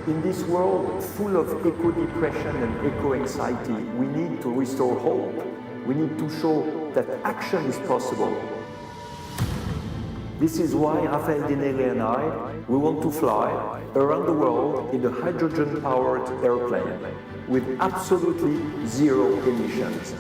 In this world full of eco-depression and eco-anxiety, we need to restore hope. We need to show that action is possible. This is why Rafael Dinelli and I, we want to fly around the world in a hydrogen-powered airplane with absolutely zero emissions.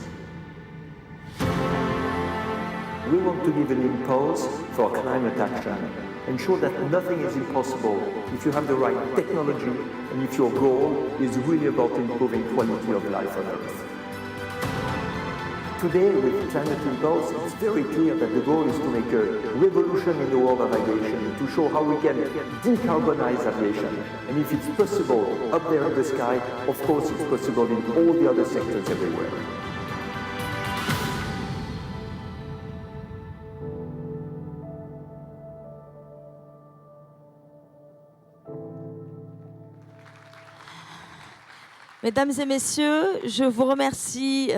We want to give an impulse for climate action and show that nothing is impossible if you have the right technology and if your goal is really about improving quality of life on Earth. Today, with Climate Impulse, it's very clear that the goal is to make a revolution in the world of aviation, to show how we can decarbonize aviation. And if it's possible up there in the sky, of course it's possible in all the other sectors everywhere. Mesdames et messieurs, je vous remercie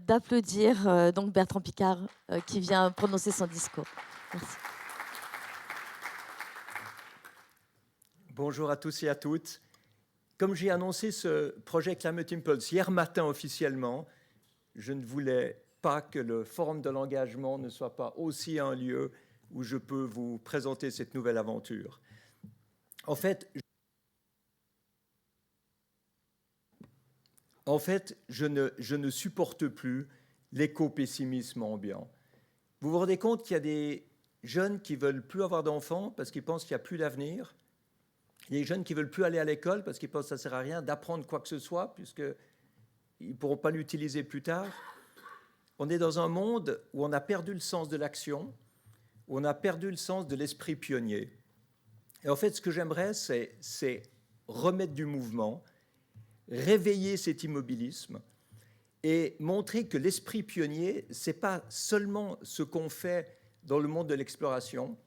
d'applaudir donc Bertrand Piccard qui vient prononcer son discours. Merci. Bonjour à tous et à toutes. Comme j'ai annoncé ce projet Climate Impulse hier matin officiellement, je ne voulais pas que le Forum de l'engagement ne soit pas aussi un lieu où je peux vous présenter cette nouvelle aventure. En fait, je ne supporte plus l'éco-pessimisme ambiant. Vous vous rendez compte qu'il y a des jeunes qui ne veulent plus avoir d'enfants parce qu'ils pensent qu'il n'y a plus d'avenir. Il y a des jeunes qui ne veulent plus aller à l'école parce qu'ils pensent que ça ne sert à rien d'apprendre quoi que ce soit puisqu'ils ne pourront pas l'utiliser plus tard. On est dans un monde où on a perdu le sens de l'action, où on a perdu le sens de l'esprit pionnier. Et en fait, ce que j'aimerais, c'est remettre du mouvement, réveiller cet immobilisme et montrer que l'esprit pionnier, ce n'est pas seulement ce qu'on fait dans le monde de l'exploration,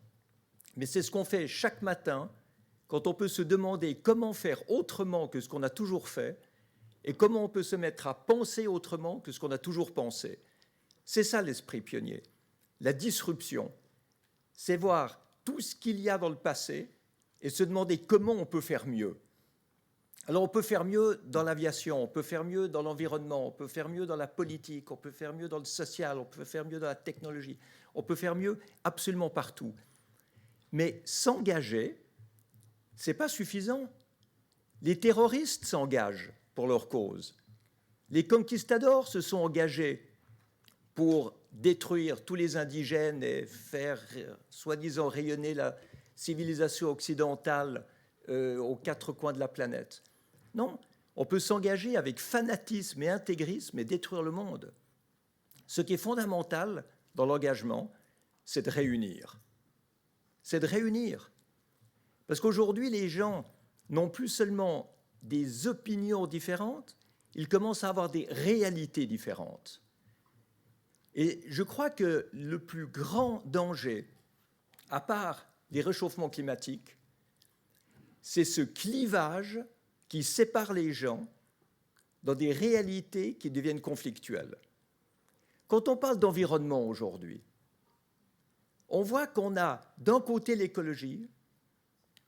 mais c'est ce qu'on fait chaque matin quand on peut se demander comment faire autrement que ce qu'on a toujours fait et comment on peut se mettre à penser autrement que ce qu'on a toujours pensé. C'est ça l'esprit pionnier. La disruption, c'est voir tout ce qu'il y a dans le passé et se demander comment on peut faire mieux. Alors on peut faire mieux dans l'aviation, on peut faire mieux dans l'environnement, on peut faire mieux dans la politique, on peut faire mieux dans le social, on peut faire mieux dans la technologie, on peut faire mieux absolument partout. Mais s'engager, ce n'est pas suffisant. Les terroristes s'engagent pour leur cause. Les conquistadors se sont engagés pour détruire tous les indigènes et faire soi-disant rayonner la civilisation occidentale aux quatre coins de la planète. Non, on peut s'engager avec fanatisme et intégrisme et détruire le monde. Ce qui est fondamental dans l'engagement, c'est de réunir. C'est de réunir. Parce qu'aujourd'hui, les gens n'ont plus seulement des opinions différentes, ils commencent à avoir des réalités différentes. Et je crois que le plus grand danger, à part les réchauffements climatiques, c'est ce clivage qui sépare les gens dans des réalités qui deviennent conflictuelles. Quand on parle d'environnement aujourd'hui, on voit qu'on a d'un côté l'écologie,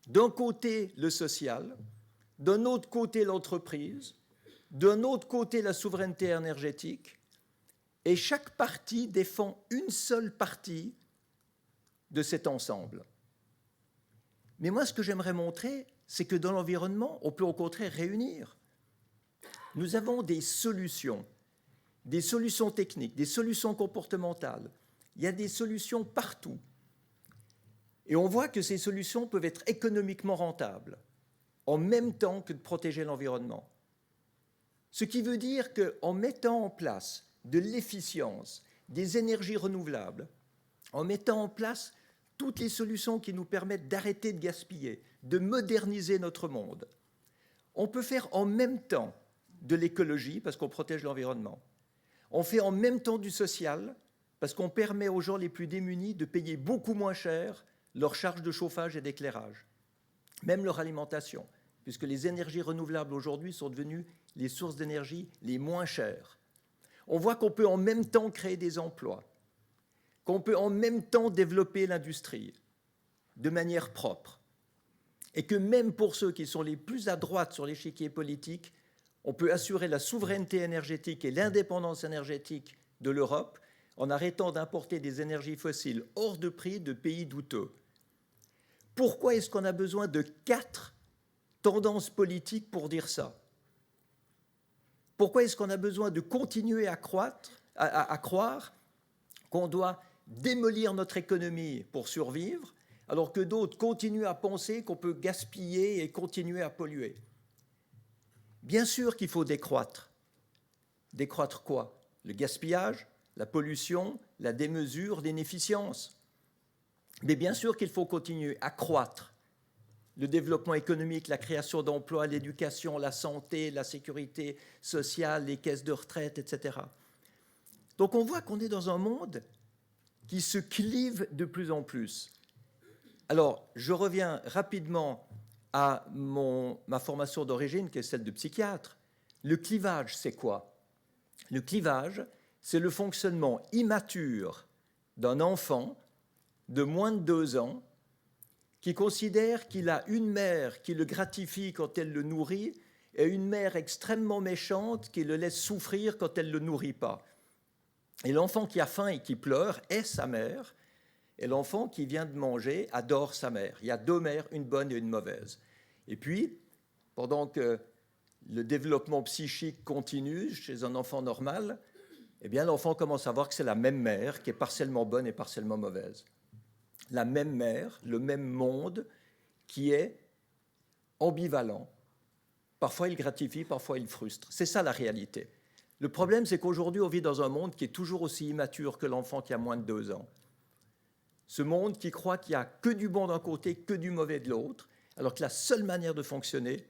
d'un côté le social, d'un autre côté l'entreprise, d'un autre côté la souveraineté énergétique, et chaque parti défend une seule partie de cet ensemble. Mais moi, ce que j'aimerais montrer, c'est que dans l'environnement, on peut au contraire réunir. Nous avons des solutions techniques, des solutions comportementales. Il y a des solutions partout. Et on voit que ces solutions peuvent être économiquement rentables, en même temps que de protéger l'environnement. Ce qui veut dire qu'en mettant en place de l'efficience, des énergies renouvelables, en mettant en place toutes les solutions qui nous permettent d'arrêter de gaspiller, de moderniser notre monde, on peut faire en même temps de l'écologie, parce qu'on protège l'environnement. On fait en même temps du social, parce qu'on permet aux gens les plus démunis de payer beaucoup moins cher leurs charges de chauffage et d'éclairage, même leur alimentation, puisque les énergies renouvelables aujourd'hui sont devenues les sources d'énergie les moins chères. On voit qu'on peut en même temps créer des emplois, qu'on peut en même temps développer l'industrie de manière propre. et que même pour ceux qui sont les plus à droite sur l'échiquier politique, on peut assurer la souveraineté énergétique et l'indépendance énergétique de l'Europe en arrêtant d'importer des énergies fossiles hors de prix de pays douteux. Pourquoi est-ce qu'on a besoin de 4 tendances politiques pour dire ça? Pourquoi est-ce qu'on a besoin de continuer à croire qu'on doit démolir notre économie pour survivre, alors que d'autres continuent à penser qu'on peut gaspiller et continuer à polluer? Bien sûr qu'il faut décroître. Décroître quoi? Le gaspillage, la pollution, la démesure, l'inefficience. Mais bien sûr qu'il faut continuer à croître le développement économique, la création d'emplois, l'éducation, la santé, la sécurité sociale, les caisses de retraite, etc. Donc on voit qu'on est dans un monde qui se clive de plus en plus. Alors, je reviens rapidement à ma formation d'origine, qui est celle de psychiatre. Le clivage, c'est quoi? Le clivage, c'est le fonctionnement immature d'un enfant de moins de 2 ans qui considère qu'il a une mère qui le gratifie quand elle le nourrit et une mère extrêmement méchante qui le laisse souffrir quand elle ne le nourrit pas. Et l'enfant qui a faim et qui pleure est sa mère, et l'enfant qui vient de manger adore sa mère. Il y a 2 mères, une bonne et une mauvaise. Et puis, pendant que le développement psychique continue chez un enfant normal, eh bien, l'enfant commence à voir que c'est la même mère qui est partiellement bonne et partiellement mauvaise. La même mère, le même monde qui est ambivalent. Parfois, il gratifie, parfois, il frustre. C'est ça la réalité. Le problème, c'est qu'aujourd'hui, on vit dans un monde qui est toujours aussi immature que l'enfant qui a moins de 2 ans. Ce monde qui croit qu'il n'y a que du bon d'un côté, que du mauvais de l'autre, alors que la seule manière de fonctionner,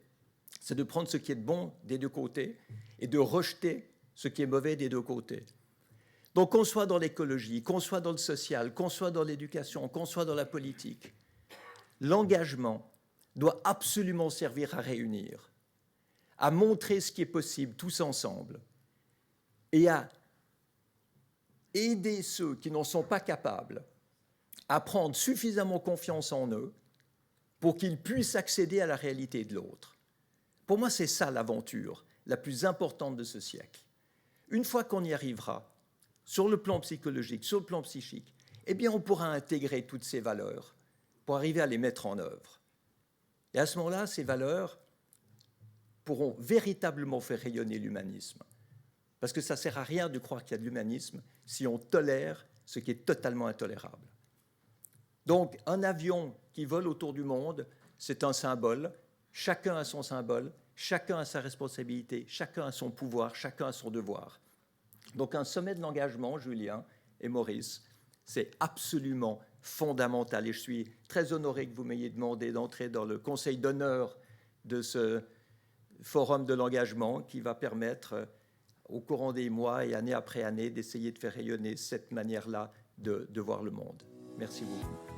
c'est de prendre ce qui est bon des 2 côtés et de rejeter ce qui est mauvais des 2 côtés. Donc qu'on soit dans l'écologie, qu'on soit dans le social, qu'on soit dans l'éducation, qu'on soit dans la politique, l'engagement doit absolument servir à réunir, à montrer ce qui est possible tous ensemble et à aider ceux qui n'en sont pas capables à prendre suffisamment confiance en eux pour qu'ils puissent accéder à la réalité de l'autre. Pour moi, c'est ça l'aventure la plus importante de ce siècle. Une fois qu'on y arrivera, sur le plan psychologique, sur le plan psychique, eh bien, on pourra intégrer toutes ces valeurs pour arriver à les mettre en œuvre. Et à ce moment-là, ces valeurs pourront véritablement faire rayonner l'humanisme. Parce que ça ne sert à rien de croire qu'il y a de l'humanisme si on tolère ce qui est totalement intolérable. Donc, un avion qui vole autour du monde, c'est un symbole. Chacun a son symbole, chacun a sa responsabilité, chacun a son pouvoir, chacun a son devoir. Donc, un sommet de l'engagement, Julien et Maurice, c'est absolument fondamental. Et je suis très honoré que vous m'ayez demandé d'entrer dans le conseil d'honneur de ce forum de l'engagement qui va permettre, au courant des mois et année après année, d'essayer de faire rayonner cette manière-là de voir le monde. Merci beaucoup.